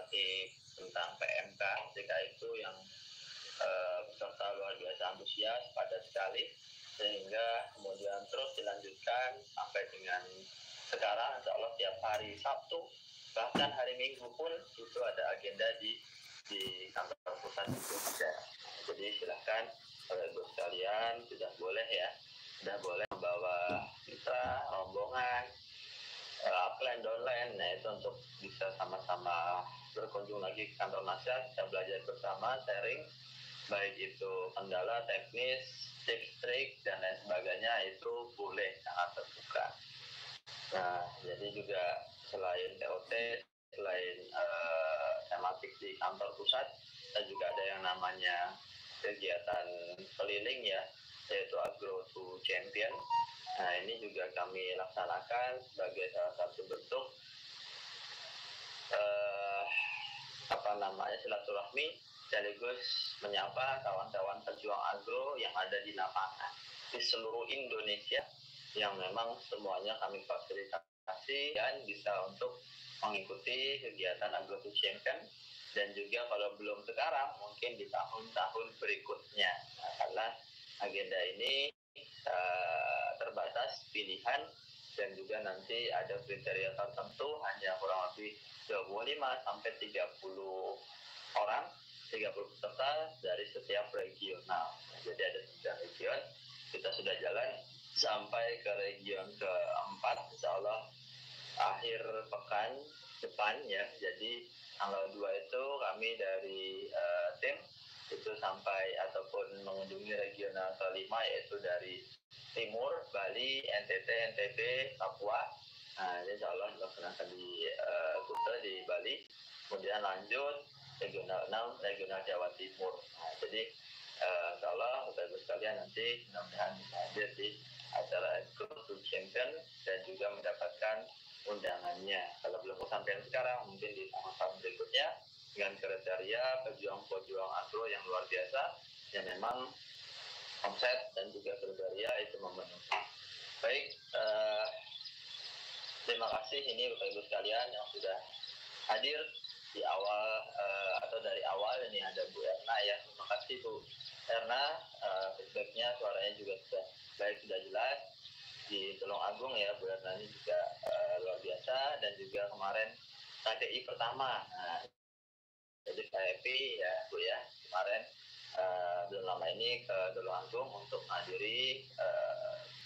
tematik tentang PMK ketika itu yang peserta luar biasa antusias, padat sekali, sehingga kemudian terus dilanjutkan sampai dengan sekarang. Insya Allah tiap hari Sabtu bahkan hari Minggu pun itu ada agenda di kantor pusat itu ada. Jadi silahkan Ibu sekalian sudah boleh ya, sudah boleh membawa kita rombongan upline downline. Nah itu untuk bisa sama-sama berkunjung lagi ke kantor nasihat, kita belajar bersama, sharing, baik itu kendala teknis, tips, trik, dan lain sebagainya, itu boleh, sangat terbuka. Nah, jadi juga selain TOT, selain tematik di kantor pusat, dan juga ada yang namanya kegiatan keliling ya, yaitu Agro to Champion. Nah, ini juga kami laksanakan sebagai salah satu bentuk silaturahmi, sekaligus menyapa kawan-kawan pejuang agro yang ada di lapangan di seluruh Indonesia, yang memang semuanya kami fasilitasi dan bisa untuk mengikuti kegiatan Agro to Champion, dan juga kalau belum sekarang mungkin di tahun-tahun berikutnya. Nah, karena agenda ini terbatas pilihan dan juga nanti ada kriteria tertentu, hanya kurang lebih 25 sampai 30 orang, 30 peserta dari setiap regional. Jadi ada 9 region, kita sudah jalan sampai ke region keempat, insya Allah akhir pekan depan ya. Jadi tanggal 2 itu kami dari tim itu sampai ataupun mengunjungi regional kelima, yaitu dari Timur, Bali, NTT, NTB, Papua. Nah, insya Allah dilaksanakan di Kuta di Bali. Kemudian lanjut regional 6, regional Jawa Timur. Nah, jadi insya Allah Bapak-Ibu sekalian nanti mudah-mudahan bisa hadir di acara Agro to Champion dan juga mendapatkan undangannya. Kalau belum kesampaian sekarang, mungkin di tahun-tahun berikutnya dengan kriteria pejuang-pejuang agro yang luar biasa, yang memang omset dan juga kriteria itu memenuhi. Baik, terima kasih ini Bapak Ibu sekalian yang sudah hadir di awal atau dari awal. Ini ada Bu Erna ya, terima kasih Bu Erna, feedbacknya, suaranya juga sudah baik, sudah jelas. Di Tulung Agung ya, Bu Erna ini juga luar biasa, dan juga kemarin KDI pertama. Nah, jadi KDI ya Bu ya, kemarin belum lama ini ke Tulung Agung untuk menghadiri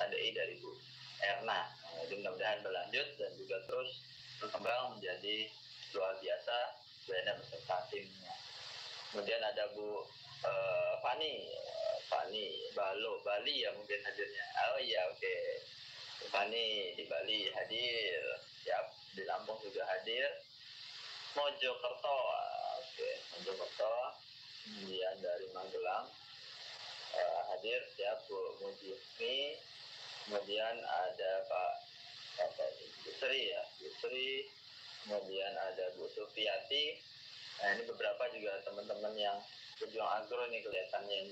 KDI dari Bu Erna. Jadi mudah-mudahan berlanjut dan juga terus berkembang menjadi luar biasa Bu Erna beserta timnya. Kemudian ada Bu Fani Bali ya mungkin hadirnya. Oh iya, oke. Fani di Bali hadir, siap. Di Lampung juga hadir. Mojokerto, oke, Mojokerto. Kemudian dari Magelang hadir, siap Bu Mujismi. Kemudian ada Pak Yusri ya, Yusri. Kemudian ada Bu Sufiati. Nah, ini beberapa juga teman-teman yang pejuang agro ini kelihatannya yang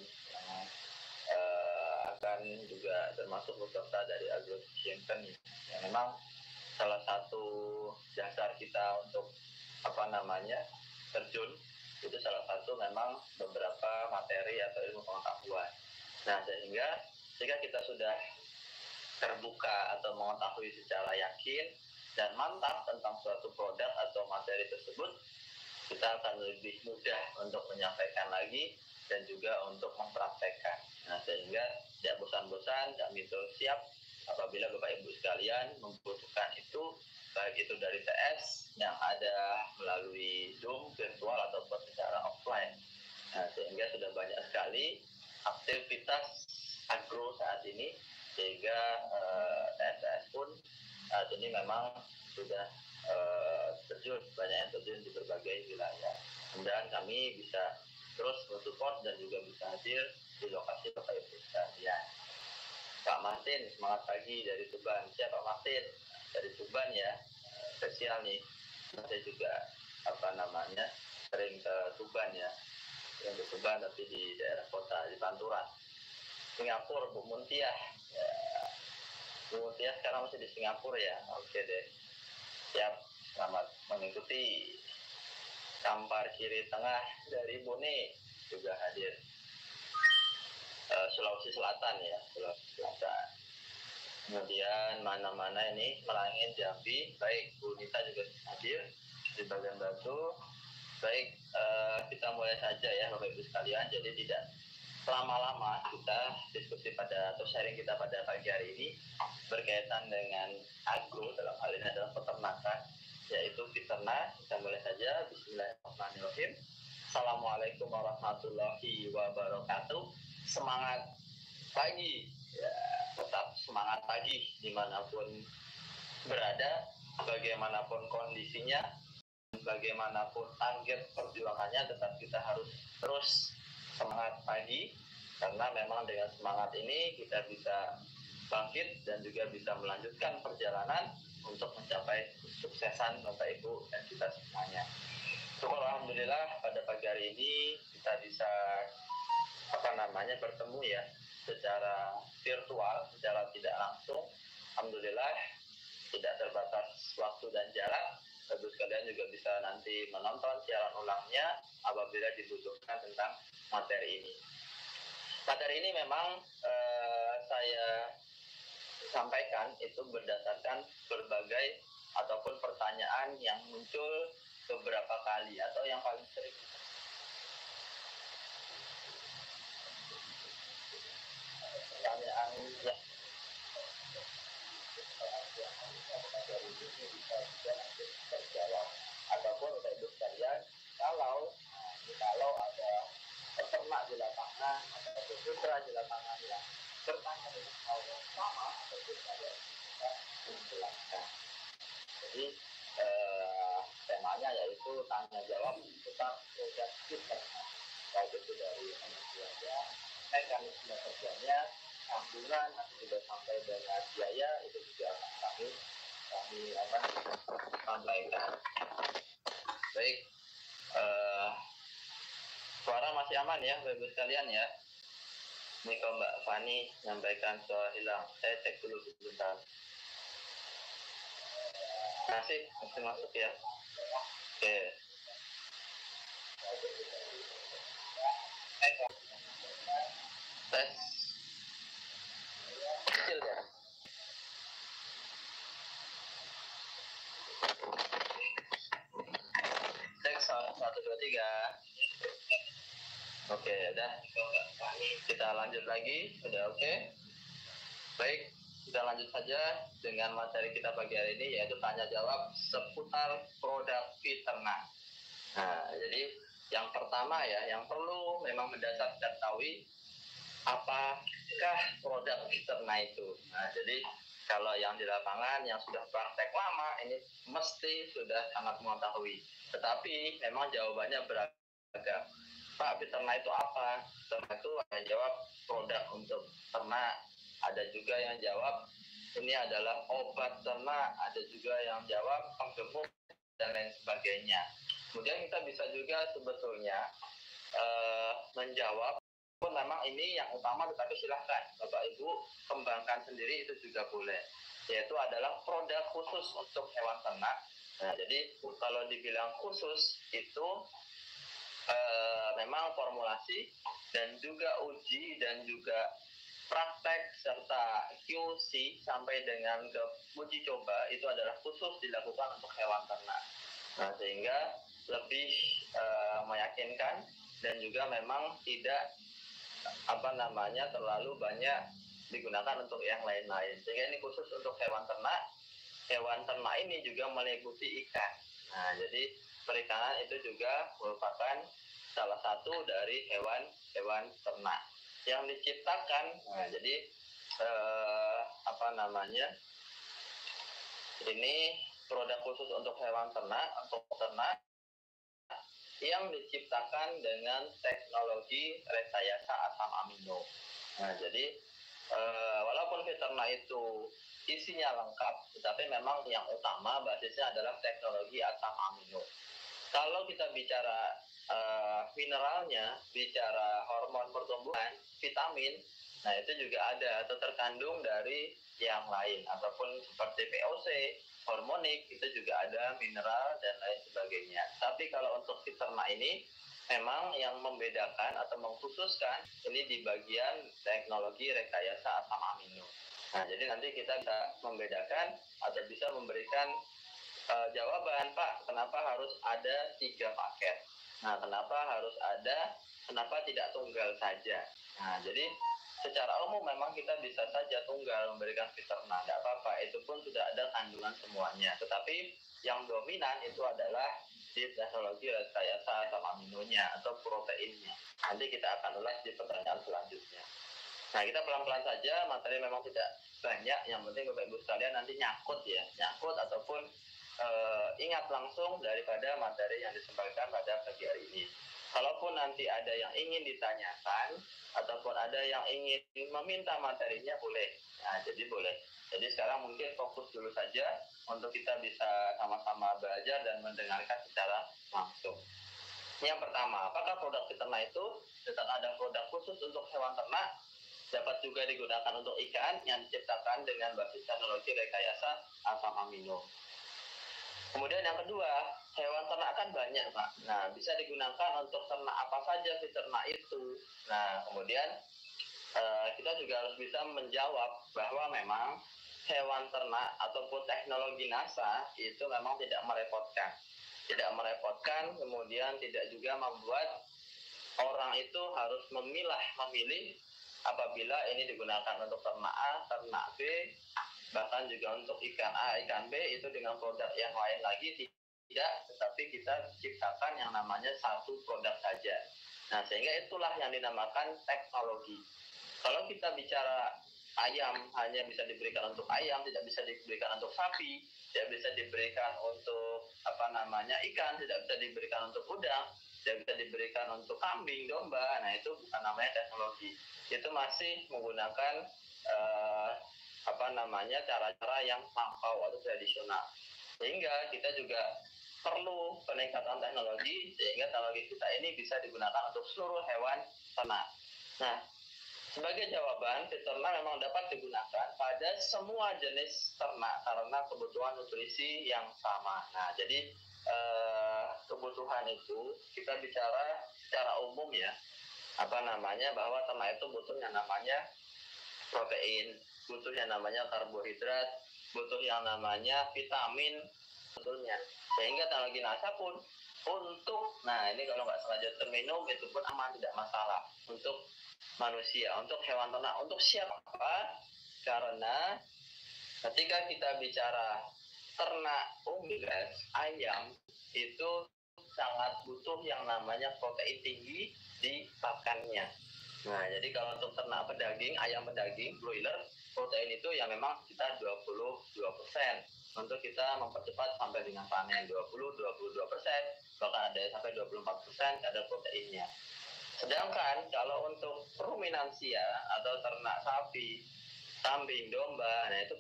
akan juga termasuk peserta dari Agro Champion, yang memang salah satu dasar kita untuk terjun itu salah satu memang beberapa materi atau ilmu pengetahuan. Nah, sehingga jika kita sudah terbuka atau mengetahui secara yakin dan mantap tentang suatu produk atau materi tersebut, kita akan lebih mudah untuk menyampaikan lagi dan juga untuk mempraktekkan. Nah, sehingga tidak bosan-bosan, kami terus siap apabila Bapak Ibu sekalian membutuhkan itu, baik itu dari TS yang ada melalui Zoom, virtual, ataupun secara offline. Nah, sehingga sudah banyak sekali aktivitas agro saat ini, sehingga TS pun saat ini memang sudah banyak yang terjun di berbagai wilayah. Kemudian kami bisa terus mensupport dan juga bisa hadir di lokasi Bapak Ibu sekalian. Pak Martin, semangat pagi dari Tuban. Siapa Pak Martin? Dari Tuban ya, spesial nih. Saya juga sering ke Tuban ya, yang ke Tuban tapi di daerah kota, di Pantura. Singapura, Bu Muntiah. Ya. Bu Muntiah sekarang masih di Singapura ya. Oke deh. Siap, selamat mengikuti. Kampar kiri tengah dari Bone juga hadir. Sulawesi Selatan ya, Sulawesi Selatan. Kemudian mana-mana ini Merangin, Jambi, baik Bu Nita juga hadir di bagian Batu. Baik, kita mulai saja ya Bapak Ibu sekalian. Jadi tidak lama-lama kita diskusi pada atau sharing kita pada pagi hari ini berkaitan dengan agro, dalam hal ini adalah peternakan, yaitu peternak. Kita mulai saja. Bismillahirrahmanirrahim. Assalamualaikum warahmatullahi wabarakatuh. Semangat pagi ya, tetap semangat pagi dimanapun berada, bagaimanapun kondisinya, bagaimanapun target perjuangannya, tetap kita harus terus semangat pagi, karena memang dengan semangat ini kita bisa bangkit dan juga bisa melanjutkan perjalanan untuk mencapai kesuksesan Bapak Ibu dan kita semuanya. Syukur alhamdulillah pada pagi hari ini kita bisa bertemu ya secara virtual, secara tidak langsung. Alhamdulillah tidak terbatas waktu dan jarak. Tentu sekalian juga bisa nanti menonton siaran ulangnya apabila dibutuhkan tentang materi ini. Materi ini memang saya sampaikan itu berdasarkan berbagai ataupun pertanyaan yang muncul beberapa kali atau yang paling sering. Pertanyaan yang terjawab ataupun Bapak Ibu sekalian, kalau ada peternak di lapangan atau putra di lapangan yang bertanya dengan hal yang sama atau saya menjelaskan. Jadi temanya yaitu tanya jawab tentang program peternak, baik itu dari manusianya, mekanisme kerjanya, sambungan, nanti juga sampai dengan biaya, itu juga kami sampaikan. Baik, suara masih aman ya Bapak Ibu sekalian ya. Ini kalau Mbak Fani menyampaikan suara hilang, saya cek dulu sebentar. Masih masuk ya. Oke. Tes kecil ya. Cek 1, 2, 3. Oke, udah. Kita lanjut lagi. Udah oke. Baik, kita lanjut saja dengan materi kita pagi hari ini, yaitu tanya jawab seputar produk peternak. Nah, jadi yang pertama ya, yang perlu memang mendasar kita ketahui, apakah produk peternak itu. Nah, jadi kalau yang di lapangan yang sudah praktek lama ini mesti sudah sangat mengetahui. Tetapi memang jawabannya beragam. Pak, peternak itu apa? Peternak itu ada jawab produk untuk ternak, ada juga yang jawab ini adalah obat ternak, ada juga yang jawab penggemuk dan lain sebagainya. Kemudian kita bisa juga sebetulnya menjawab pun memang ini yang utama, tetapi silahkan Bapak Ibu kembangkan sendiri, itu juga boleh, yaitu adalah produk khusus untuk hewan ternak. Nah, jadi kalau dibilang khusus itu memang formulasi dan juga uji dan juga praktek serta QC sampai dengan ke uji coba itu adalah khusus dilakukan untuk hewan ternak. Nah, sehingga lebih meyakinkan dan juga memang tidak terlalu banyak digunakan untuk yang lain-lain. Sehingga ini khusus untuk hewan ternak. Hewan ternak ini juga meliputi ikan. Nah, jadi perikanan itu juga merupakan salah satu dari hewan ternak yang diciptakan. Nah, jadi ini produk khusus untuk hewan ternak, untuk ternak yang diciptakan dengan teknologi rekayasa asam amino. Nah, jadi walaupun peternak itu isinya lengkap, tetapi memang yang utama basisnya adalah teknologi asam amino. Kalau kita bicara mineralnya, bicara hormon pertumbuhan, vitamin, nah itu juga ada atau terkandung dari yang lain, ataupun seperti POC, hormonik, itu juga ada mineral dan lain sebagainya. Tapi kalau untuk si ternak ini, memang yang membedakan atau mengkhususkan ini di bagian teknologi rekayasa asam amino. Nah, jadi nanti kita bisa membedakan atau bisa memberikan jawaban, Pak, kenapa harus ada 3 paket? Nah, kenapa tidak tunggal saja? Nah, jadi secara umum memang kita bisa saja tunggal memberikan peternak, tidak apa-apa, itu pun sudah ada kandungan semuanya. Tetapi yang dominan itu adalah di teknologi rekayasa asam aminonya atau proteinnya. Nanti kita akan ulas di pertanyaan selanjutnya. Nah, kita pelan-pelan saja, materi memang tidak banyak, yang penting Bapak Ibu sekalian nanti nyangkut ataupun ingat langsung daripada materi yang disampaikan pada pagi hari ini. Kalaupun nanti ada yang ingin ditanyakan ataupun ada yang ingin meminta materinya, boleh. Nah, jadi boleh. Jadi sekarang mungkin fokus dulu saja untuk kita bisa sama-sama belajar dan mendengarkan secara langsung. Yang pertama, apakah produk peternak itu tetap ada produk khusus untuk hewan ternak, dapat juga digunakan untuk ikan yang diciptakan dengan basis teknologi rekayasa asam amino. Kemudian yang kedua, hewan ternak kan banyak, Pak. Nah, bisa digunakan untuk ternak apa saja si ternak itu. Nah, kemudian kita juga harus bisa menjawab bahwa memang hewan ternak ataupun teknologi NASA itu memang tidak merepotkan. Tidak merepotkan, kemudian tidak juga membuat orang itu harus memilih apabila ini digunakan untuk ternak A, ternak B, bahkan juga untuk ikan A, ikan B itu dengan produk yang lain lagi tidak, tetapi kita ciptakan yang namanya satu produk saja. Nah, sehingga itulah yang dinamakan teknologi. Kalau kita bicara ayam hanya bisa diberikan untuk ayam, tidak bisa diberikan untuk sapi, tidak bisa diberikan untuk ikan, tidak bisa diberikan untuk udang, tidak bisa diberikan untuk kambing, domba. Nah, itu bukan namanya teknologi. Itu masih menggunakan cara-cara yang lampau atau tradisional. Sehingga kita juga perlu peningkatan teknologi sehingga teknologi kita ini bisa digunakan untuk seluruh hewan ternak. Nah, sebagai jawaban, peternak memang dapat digunakan pada semua jenis ternak karena kebutuhan nutrisi yang sama. Nah, jadi kebutuhan itu kita bicara secara umum ya, bahwa ternak itu butuh yang namanya protein, butuh yang namanya karbohidrat, butuh yang namanya vitamin, sebetulnya. Sehingga teknologi NASA pun untuk, nah ini kalau nggak sengaja terminum itu pun aman, tidak masalah untuk manusia, untuk hewan ternak, untuk siapa? Karena ketika kita bicara ternak unggas, ayam itu sangat butuh yang namanya protein tinggi di pakannya. Nah, jadi kalau untuk ternak pedaging, ayam pedaging, broiler, protein itu yang memang sekitar 22%. Untuk kita mempercepat sampai dengan panen 22%, bahkan ada sampai 24% ada proteinnya. Sedangkan kalau untuk ruminansia atau ternak sapi, kambing, domba, nah itu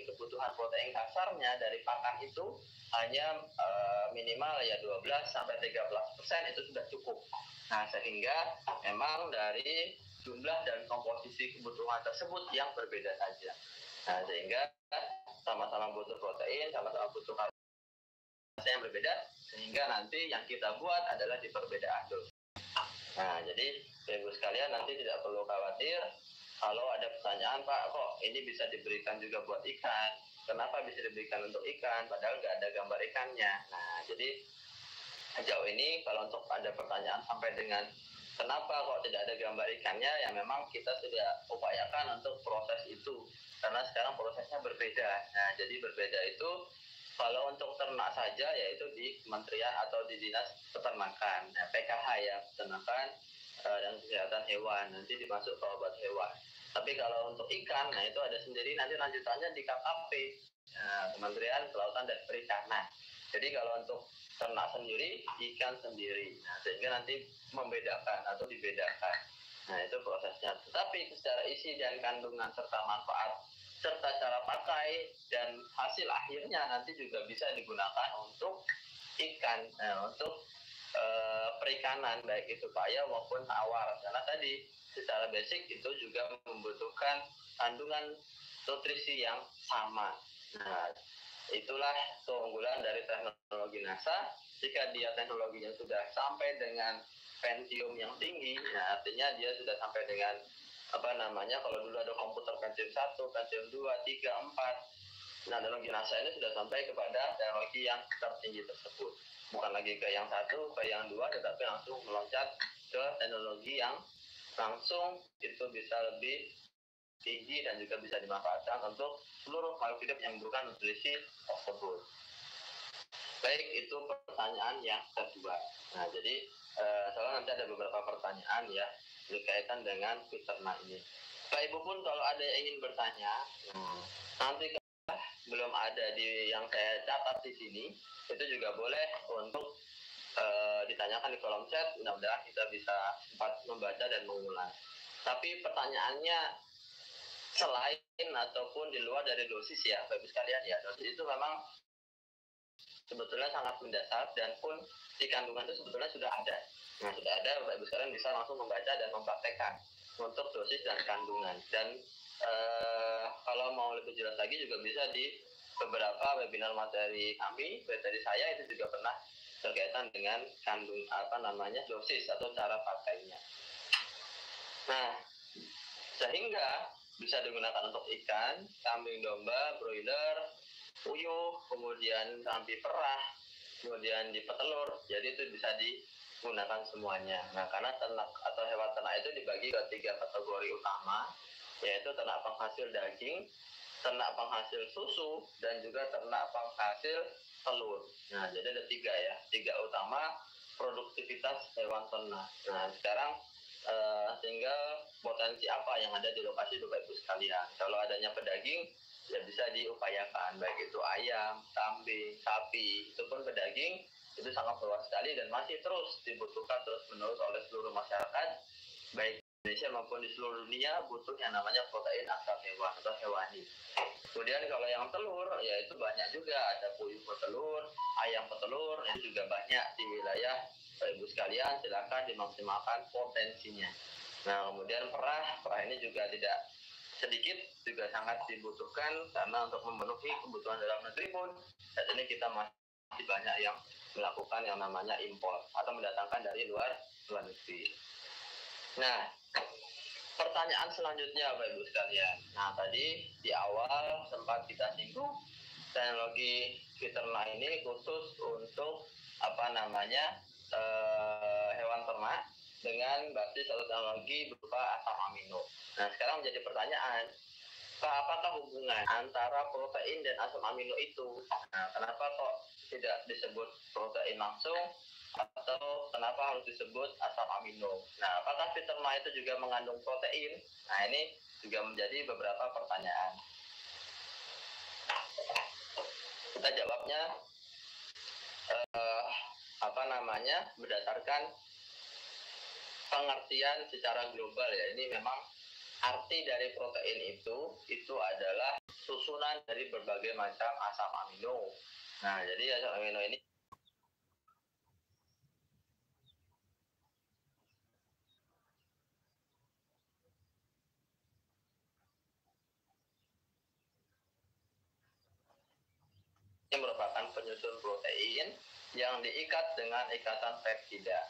kebutuhan protein kasarnya dari pakan itu hanya minimal ya 12-13% itu sudah cukup. Nah, sehingga memang dari jumlah dan komposisi kebutuhan tersebut yang berbeda saja. Nah, sehingga sama-sama butuh protein, sama-sama butuh karbohidrat yang berbeda, sehingga nanti yang kita buat adalah di perbedaan dosis. Nah, jadi Ibu sekalian nanti tidak perlu khawatir kalau ada pertanyaan, Pak, kok ini bisa diberikan juga buat ikan? Kenapa bisa diberikan untuk ikan? Padahal nggak ada gambar ikannya. Nah, jadi sejauh ini kalau untuk ada pertanyaan sampai dengan kenapa kok tidak ada gambar ikannya, ya memang kita sudah upayakan untuk proses itu. Karena sekarang prosesnya berbeda. Nah, jadi berbeda itu kalau untuk ternak saja yaitu di kementerian atau di dinas peternakan, nah, PKH ya, peternakan dan kesehatan hewan, nanti dimasuk ke obat hewan. Tapi kalau untuk ikan, nah itu ada sendiri, nanti lanjutannya di KKP, Kementerian Kelautan dan Perikanan. Jadi kalau untuk ternak sendiri, ikan sendiri, nah, sehingga nanti membedakan atau dibedakan. Nah, itu prosesnya. Tetapi secara isi dan kandungan serta manfaat serta cara pakai dan hasil akhirnya nanti juga bisa digunakan untuk ikan, untuk perikanan baik itu paya maupun awar, karena tadi secara basic itu juga membutuhkan kandungan nutrisi yang sama. Nah, itulah keunggulan dari teknologi NASA. Jika dia teknologinya sudah sampai dengan Pentium yang tinggi, nah artinya dia sudah sampai dengan kalau dulu ada komputer Pentium 1, Pentium 2, 3, 4. Nah, teknologi NASA ini sudah sampai kepada teknologi yang tertinggi tersebut. Bukan lagi ke yang satu, ke yang dua, tetapi langsung meloncat ke teknologi yang langsung itu bisa lebih tinggi dan juga bisa dimanfaatkan untuk seluruh makhluk hidup yang membutuhkan nutrisi tersebut. Baik, itu pertanyaan yang kedua. Nah, jadi soalnya nanti ada beberapa pertanyaan ya berkaitan dengan peternak ini. Bapak Ibu pun kalau ada yang ingin bertanya, nanti belum ada di yang saya catat di sini, itu juga boleh untuk ditanyakan di kolom chat. Mudah-mudahan kita bisa sempat membaca dan mengulas. Tapi pertanyaannya selain ataupun di luar dari dosis ya, Bapak Ibu sekalian ya, dosis itu memang sebetulnya sangat mendasar dan pun di kandungan itu sebetulnya sudah ada. Nah, sudah ada, Bapak Ibu sekalian bisa langsung membaca dan mempraktekkan untuk dosis dan kandungan. Dan kalau mau lebih jelas lagi juga bisa di beberapa webinar materi kami, materi saya itu juga pernah berkaitan dengan dosis atau cara pakainya. Nah, sehingga bisa digunakan untuk ikan, kambing domba, broiler, puyuh, kemudian sapi perah, kemudian di petelur. Jadi itu bisa digunakan semuanya. Nah, karena ternak atau hewan ternak itu dibagi ke 3 kategori utama, yaitu ternak penghasil daging, ternak penghasil susu, dan juga ternak penghasil telur. Nah, jadi ada 3 ya, 3 utama produktivitas hewan ternak. Nah, sekarang tinggal potensi apa yang ada di lokasi Bapak Ibu sekalian. Kalau adanya pedaging, ya bisa diupayakan, baik itu ayam, kambing, sapi, itu pun pedaging, itu sangat luas sekali dan masih terus dibutuhkan terus-menerus oleh seluruh masyarakat, baik Indonesia maupun di seluruh dunia, butuh yang namanya protein asal hewan atau hewani. Kemudian kalau yang telur, ya itu banyak juga, ada puyuh petelur, ayam petelur, itu juga banyak di wilayah Bapak Ibu sekalian, silakan dimaksimalkan potensinya. Nah, kemudian perah ini juga tidak sedikit, juga sangat dibutuhkan karena untuk memenuhi kebutuhan dalam negeri pun saat ini kita masih banyak yang melakukan yang namanya impor atau mendatangkan dari luar negeri. Nah, pertanyaan selanjutnya Bapak Ibu sekalian. Nah, tadi di awal sempat kita singgung teknologi peternak ini khusus untuk hewan ternak dengan basis atau teknologi berupa asam amino. Nah, sekarang menjadi pertanyaan, apakah hubungan antara protein dan asam amino itu? Nah, kenapa kok tidak disebut protein langsung atau kenapa harus disebut asam amino? Nah, apakah peternak itu juga mengandung protein? Nah, ini juga menjadi beberapa pertanyaan. Kita jawabnya berdasarkan pengertian secara global ya. Ini memang arti dari protein itu adalah susunan dari berbagai macam asam amino. Nah, jadi asam amino ini merupakan penyusun protein yang diikat dengan ikatan peptida.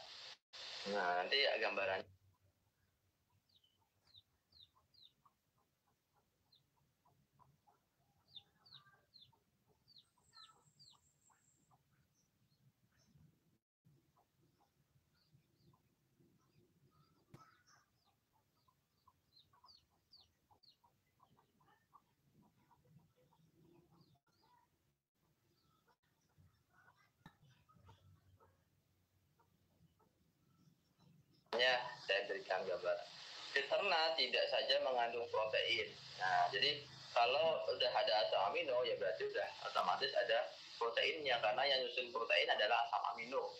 Nah, nanti gambarannya. Saya berikan gambar. Peternak tidak saja mengandung protein. Nah, jadi kalau udah ada asam amino ya berarti udah otomatis ada proteinnya karena yang nyusun protein adalah asam amino.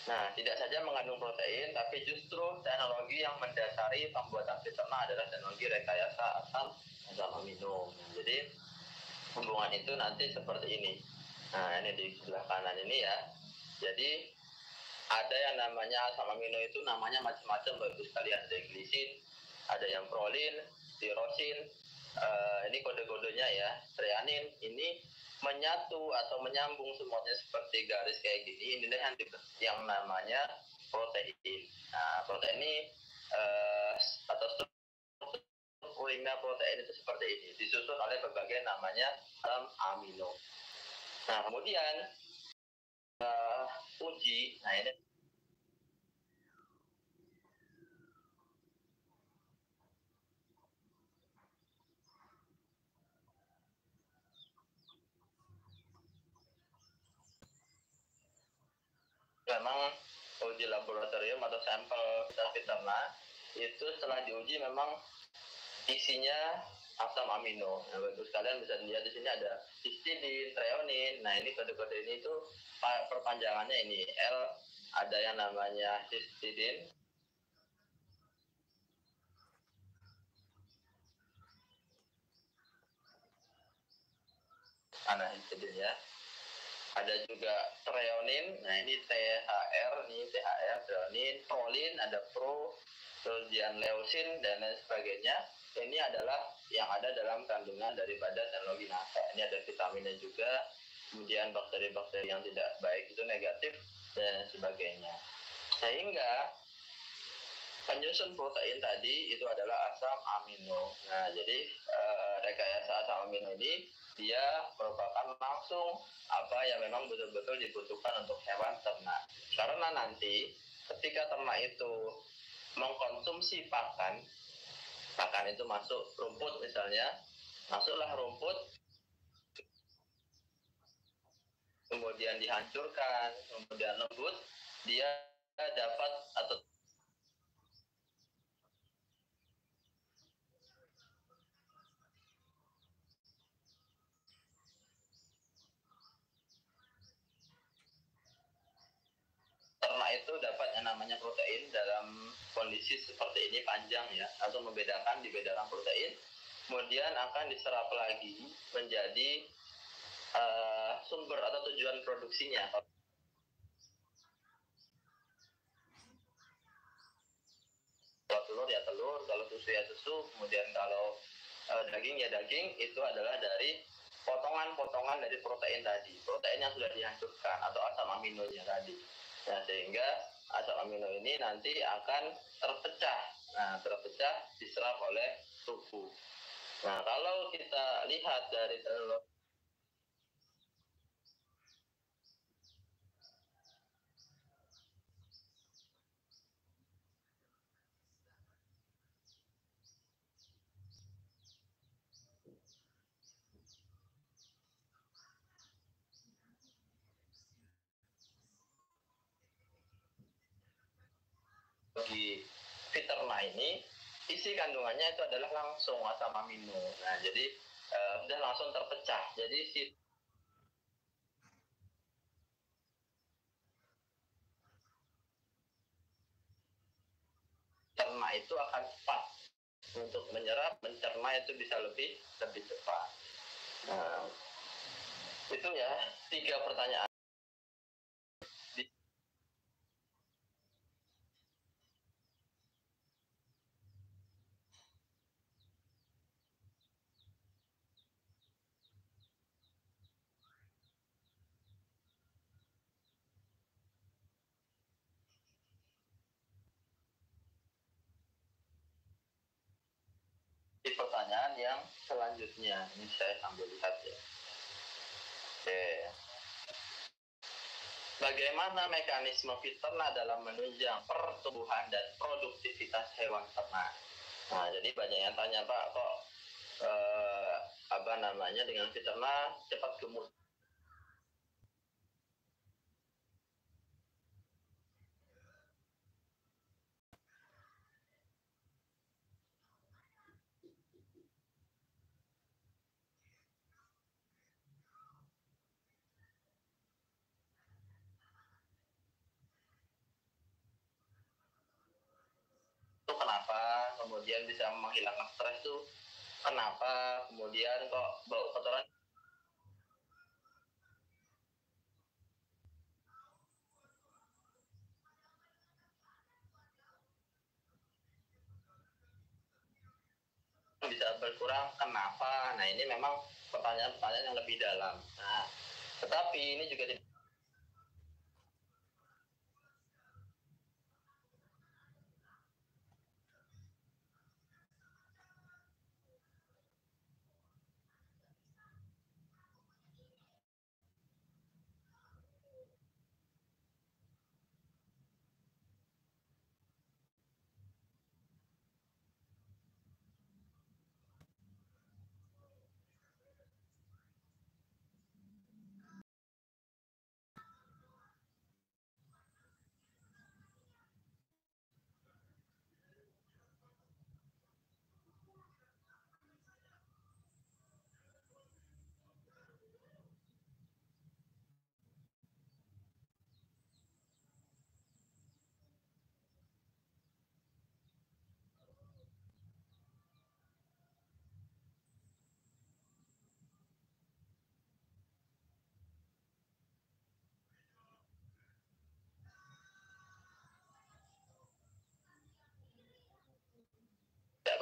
Nah, tidak saja mengandung protein, tapi justru teknologi yang mendasari pembuatan peternak adalah teknologi rekayasa asam amino. Nah, jadi hubungan itu nanti seperti ini. Nah, ini di sebelah kanan ini ya. Jadi ada yang namanya asam amino itu namanya macam-macam Bapak sekalian. Ada yang glisin, ada yang prolin, tirosin, ini kode-kodenya ya, treanin. Ini menyatu atau menyambung semuanya seperti garis kayak gini. Ini yang namanya protein. Nah, protein ini atau strukturnya protein itu seperti ini, disusun oleh berbagai namanya asam amino. Nah, kemudian uji, nah ini memang uji laboratorium atau sampel ternak itu setelah diuji memang isinya asam amino. Nah, Bapak sekalian bisa lihat di sini ada histidin, treonin. Nah, ini kode-kode ini itu perpanjangannya ini L, ada yang namanya histidin. Nah, histidin ya. Ada juga treonin, nah ini THR, ini THR, treonin, prolin, ada pro, kemudian leusin, dan lain sebagainya. Ini adalah yang ada dalam kandungan daripada teknologi NASA. Ini ada vitaminnya juga, kemudian bakteri-bakteri yang tidak baik itu negatif, dan sebagainya. Sehingga penyusun protein tadi itu adalah asam amino. Nah, jadi rekayasa asam amino ini dia merupakan langsung apa yang memang betul-betul dibutuhkan untuk hewan ternak. Karena nanti ketika ternak itu mengkonsumsi pakan itu masuk rumput misalnya, masuklah rumput, kemudian dihancurkan, kemudian lembut, dia dapat atau ternak itu dapat yang namanya protein dalam kondisi seperti ini panjang ya, atau dibedakan protein, kemudian akan diserap lagi menjadi sumber atau tujuan produksinya. Kalau telur ya telur, kalau susu ya susu, kemudian kalau daging ya daging, itu adalah dari potongan-potongan dari protein tadi, protein yang sudah dihancurkan atau asam aminonya tadi. Nah, sehingga asam amino ini nanti akan terpecah. Nah, terpecah diserap oleh tubuh. Nah, kalau kita lihat dari teknologi Fiterna ini, isi kandungannya itu adalah langsung asam amino. Nah, jadi sudah langsung terpecah. Jadi si ternak itu akan cepat untuk menyerap, mencerna itu bisa lebih cepat. Nah, itu ya 3 pertanyaan. Di pertanyaan yang selanjutnya, ini saya sambil lihat ya. Oke. Bagaimana mekanisme fiterna dalam menunjang pertumbuhan dan produktivitas hewan ternak? Nah, jadi banyak yang tanya, Pak, kok dengan fiterna cepat gemuk? Itu kenapa? Kemudian bisa menghilangkan stres itu kenapa? Kemudian kok bau kotoran? bisa berkurang, kenapa? Nah, ini memang pertanyaan-pertanyaan yang lebih dalam. Nah, tetapi ini juga tidak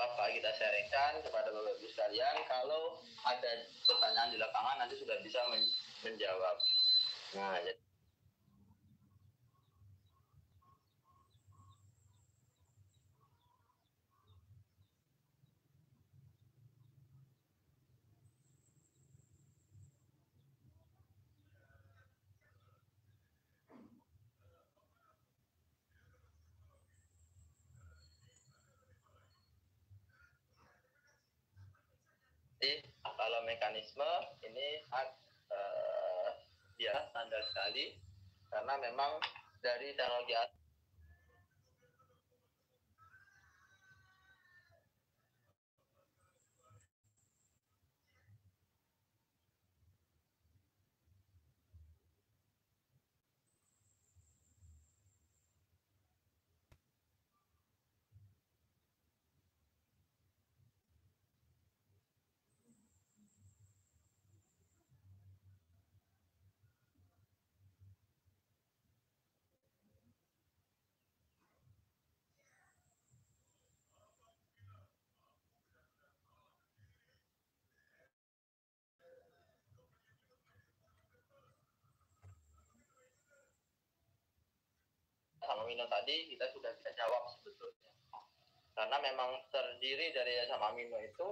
apa-apa, kita sharingkan kepada Bapak Ibu sekalian. Kalau ada pertanyaan di lapangan nanti sudah bisa menjawab. Nah, jadi kalau mekanisme ini dia standar sekali karena memang dari teknologi asam amino tadi kita sudah bisa jawab sebetulnya. Karena memang terdiri dari asam amino itu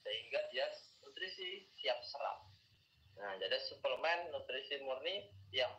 sehingga dia nutrisi siap serap. Nah, jadi suplemen nutrisi murni yang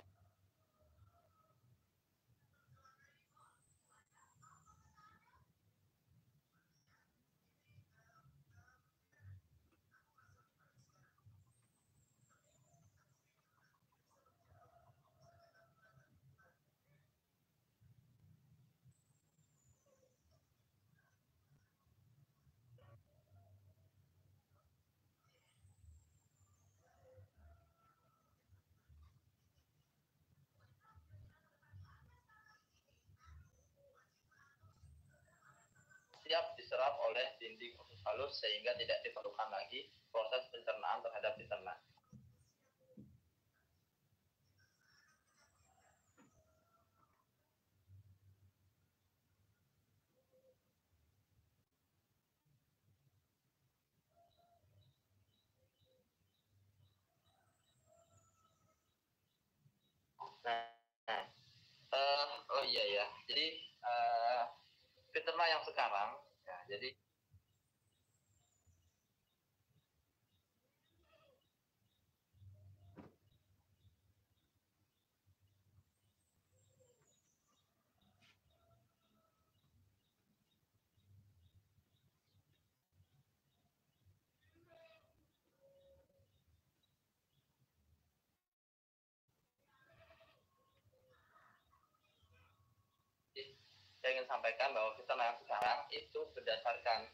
siap diserap oleh dinding usus halus sehingga tidak diperlukan lagi proses pencernaan terhadap si ternak. Nah, oh iya ya, jadi peternak yang sekarang, ya, jadi saya ingin sampaikan bahwa peternak yang sekarang itu berdasarkan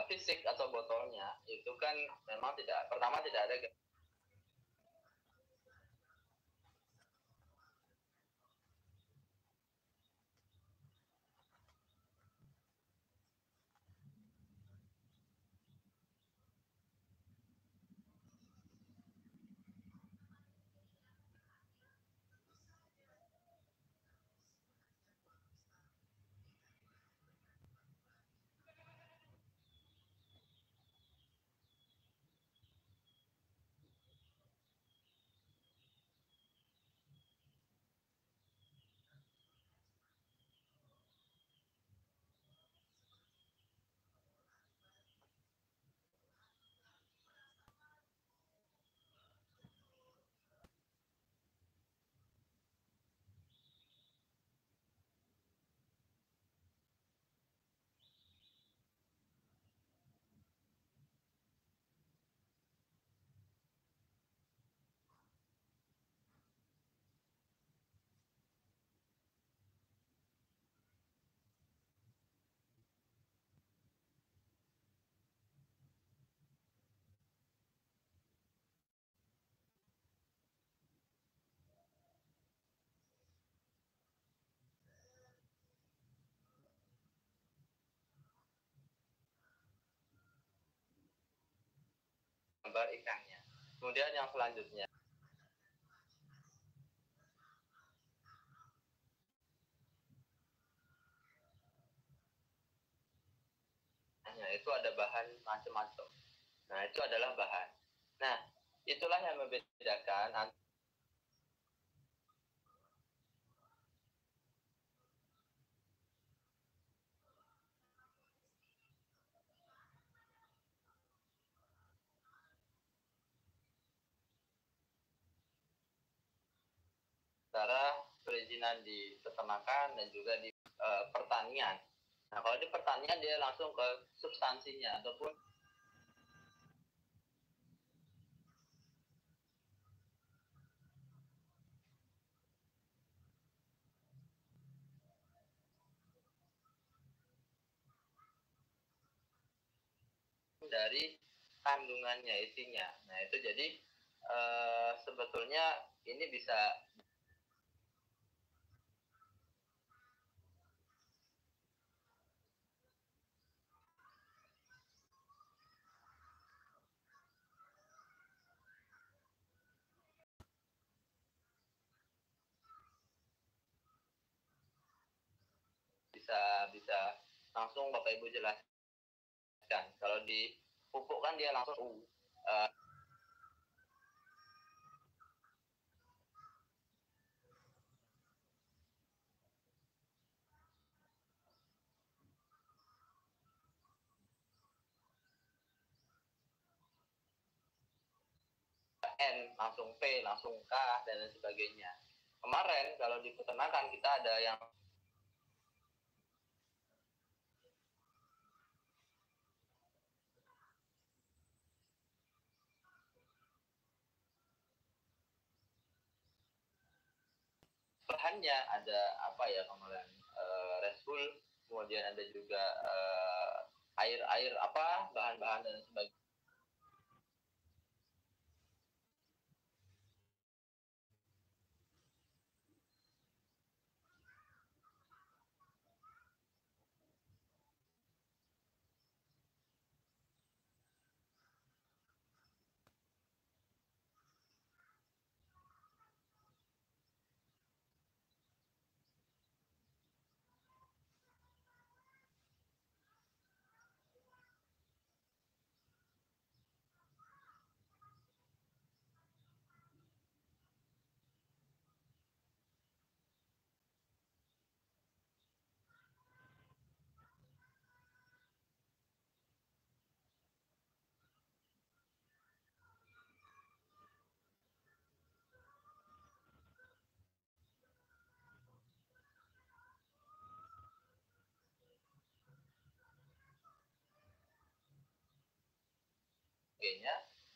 fisik atau botolnya itu kan memang tidak, pertama tidak ada gambar ikannya. Kemudian yang selanjutnya, nah itu ada bahan macam-macam. Nah itu adalah bahan. Nah itulah yang membedakan antara perizinan di peternakan dan juga di pertanian. Nah kalau di pertanian dia langsung ke substansinya ataupun dari kandungannya isinya. Nah itu jadi sebetulnya ini bisa bisa langsung Bapak Ibu jelaskan. Kalau di pupuk kan dia langsung N, langsung P, langsung K, dan lain sebagainya. Kemarin kalau di peternakan kita ada yang bahannya ada apa ya kemarin Resful, kemudian ada juga air apa bahan-bahan dan sebagainya.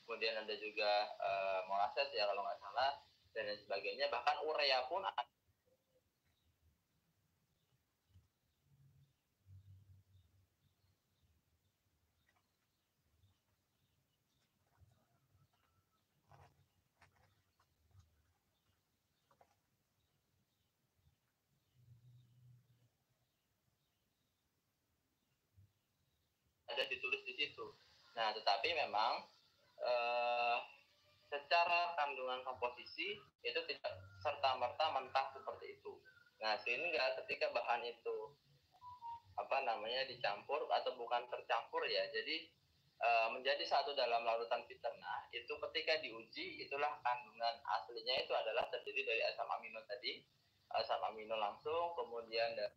Kemudian ada juga molasses ya kalau nggak salah dan lain sebagainya, bahkan urea pun ada ditulis di situ. Nah tetapi memang secara kandungan komposisi itu tidak serta-merta mentah seperti itu. Nah, sehingga ketika bahan itu apa namanya dicampur atau bukan tercampur ya, jadi menjadi satu dalam larutan peternak itu ketika diuji itulah kandungan aslinya itu adalah terdiri dari asam amino tadi, asam amino langsung, kemudian dari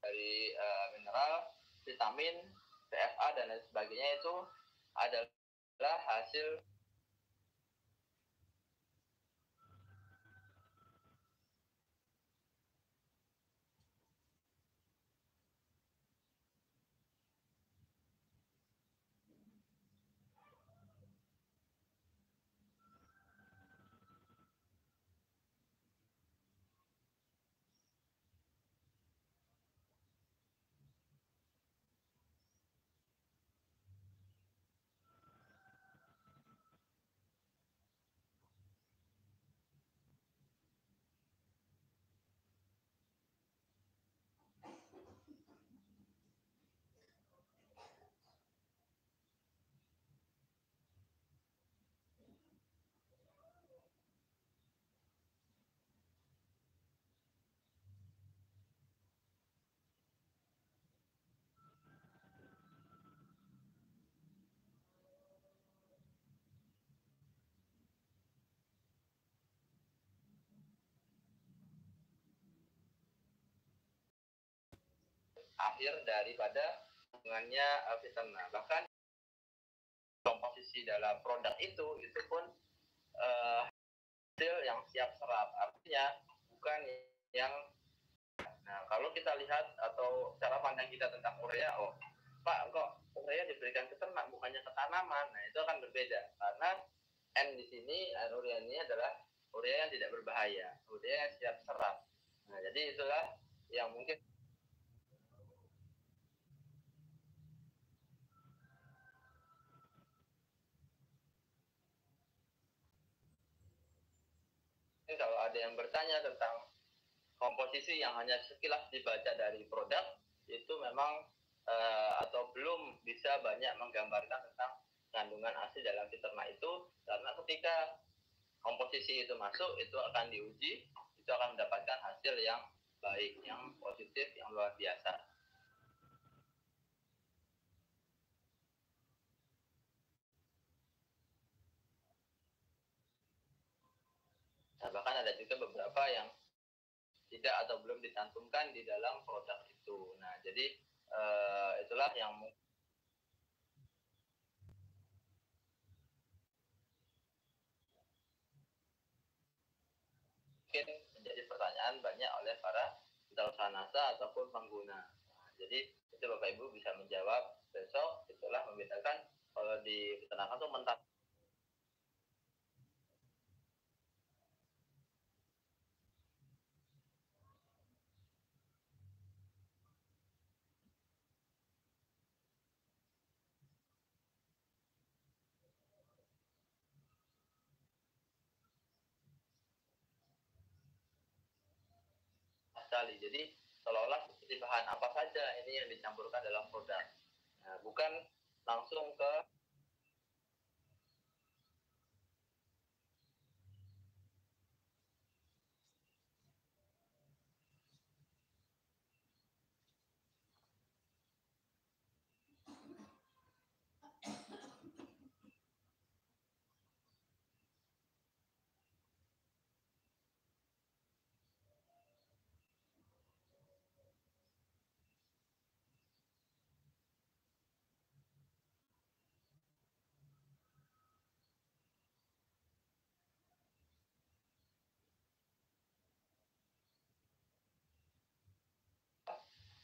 dari mineral, vitamin, PFA dan lain sebagainya itu adalah hasil akhir daripada hubungannya vitamin. Bahkan komposisi dalam produk itu pun hasil yang siap serap, artinya bukan yang kalau kita lihat atau cara pandang kita tentang urea, Pak, kok urea diberikan ke ternak bukannya ke tanaman. Nah, itu akan berbeda karena N di sini, urea ini adalah urea yang tidak berbahaya, urea yang siap serap. Nah, jadi itulah yang mungkin kalau ada yang bertanya tentang komposisi yang hanya sekilas dibaca dari produk, itu memang atau belum bisa banyak menggambarkan tentang kandungan ASI dalam si ternak itu, karena ketika komposisi itu masuk, itu akan diuji, itu akan mendapatkan hasil yang baik, yang positif, yang luar biasa. Nah, bahkan ada juga beberapa yang tidak atau belum dicantumkan di dalam produk itu. Nah, jadi itulah yang mungkin menjadi pertanyaan banyak oleh para Dalsanasa ataupun pengguna. Nah, jadi itu Bapak Ibu bisa menjawab besok. Itulah membedakan kalau di peternakan itu mentah. Sekali. Jadi seolah-olah seperti bahan apa saja ini yang dicampurkan dalam produk. Nah, bukan langsung ke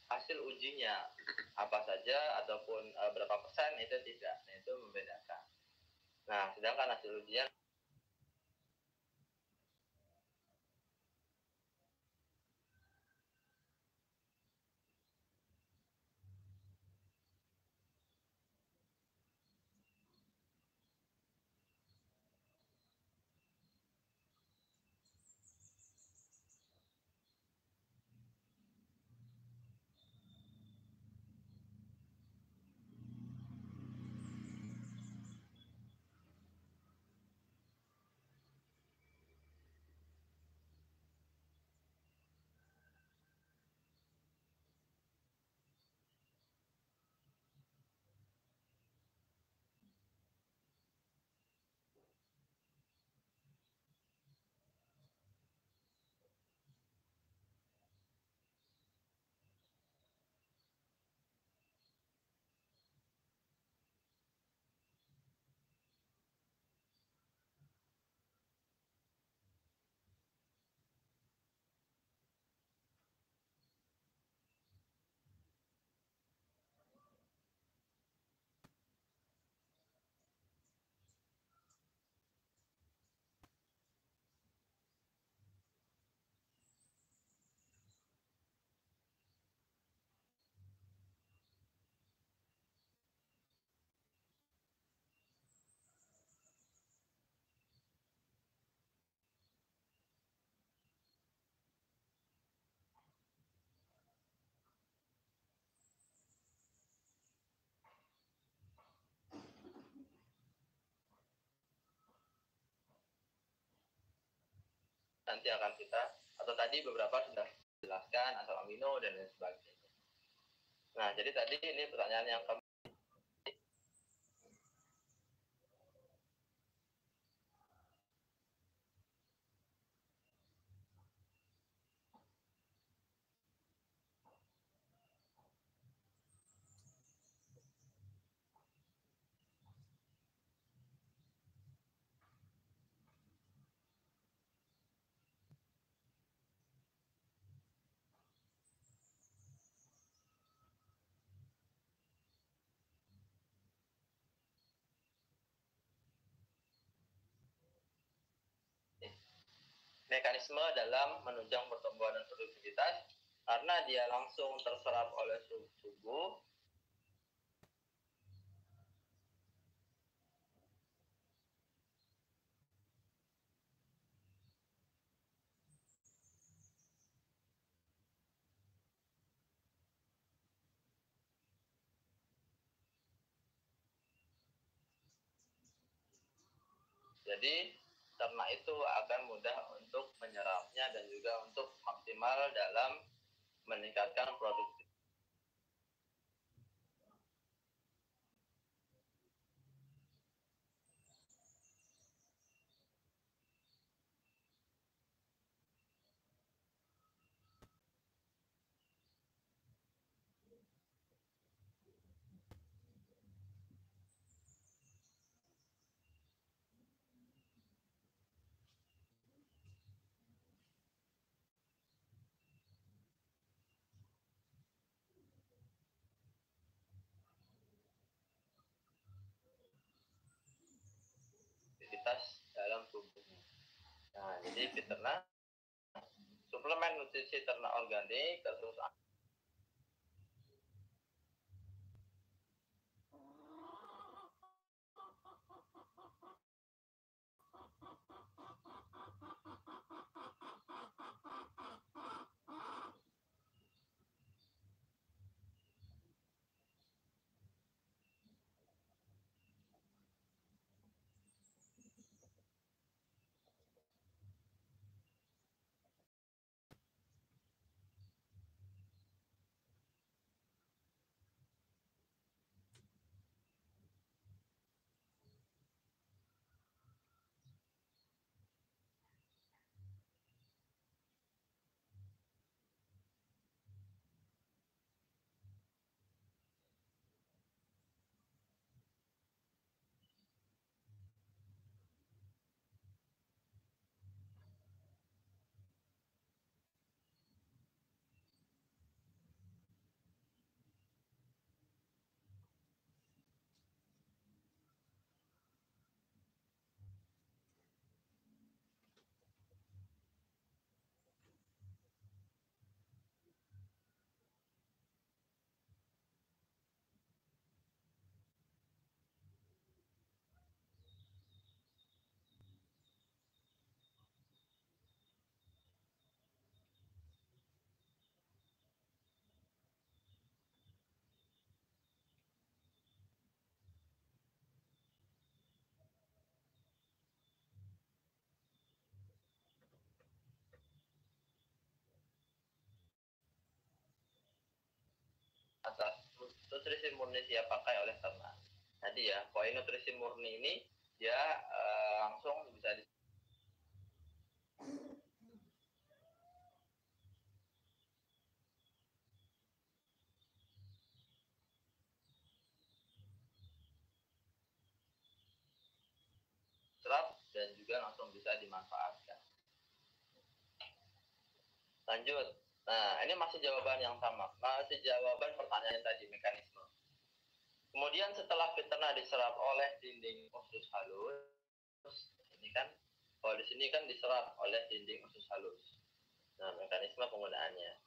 hasil ujinya apa saja ataupun berapa persen itu tidak. Nah, itu membedakan. Nah, sedangkan hasil ujian nanti akan kita, atau tadi beberapa sudah jelaskan asam amino dan lain sebagainya. Nah, jadi tadi ini pertanyaan yang mekanisme dalam menunjang pertumbuhan dan produktivitas karena dia langsung terserap oleh tubuh. Jadi ternak itu akan mudah untuk menyerapnya dan juga untuk maksimal dalam meningkatkan produktivitas. Dalam tubuhnya. Nah, jadi peternak suplemen nutrisi ternak organik terus atas nutrisi murni siap pakai oleh ternak. Tadi ya, poin nutrisi murni ini dia langsung bisa diserap dan juga langsung bisa dimanfaatkan. Lanjut. Nah, ini masih jawaban yang sama. Masih jawaban pertanyaan tadi, mekanisme. Kemudian setelah peternak diserap oleh dinding usus halus, ini kan, kalau di sini kan diserap oleh dinding usus halus. Nah, mekanisme penggunaannya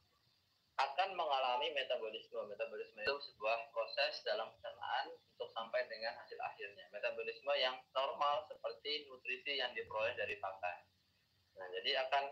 akan mengalami metabolisme. Metabolisme itu sebuah proses dalam pencernaan untuk sampai dengan hasil akhirnya. Metabolisme yang normal seperti nutrisi yang diperoleh dari pakan. Nah, jadi akan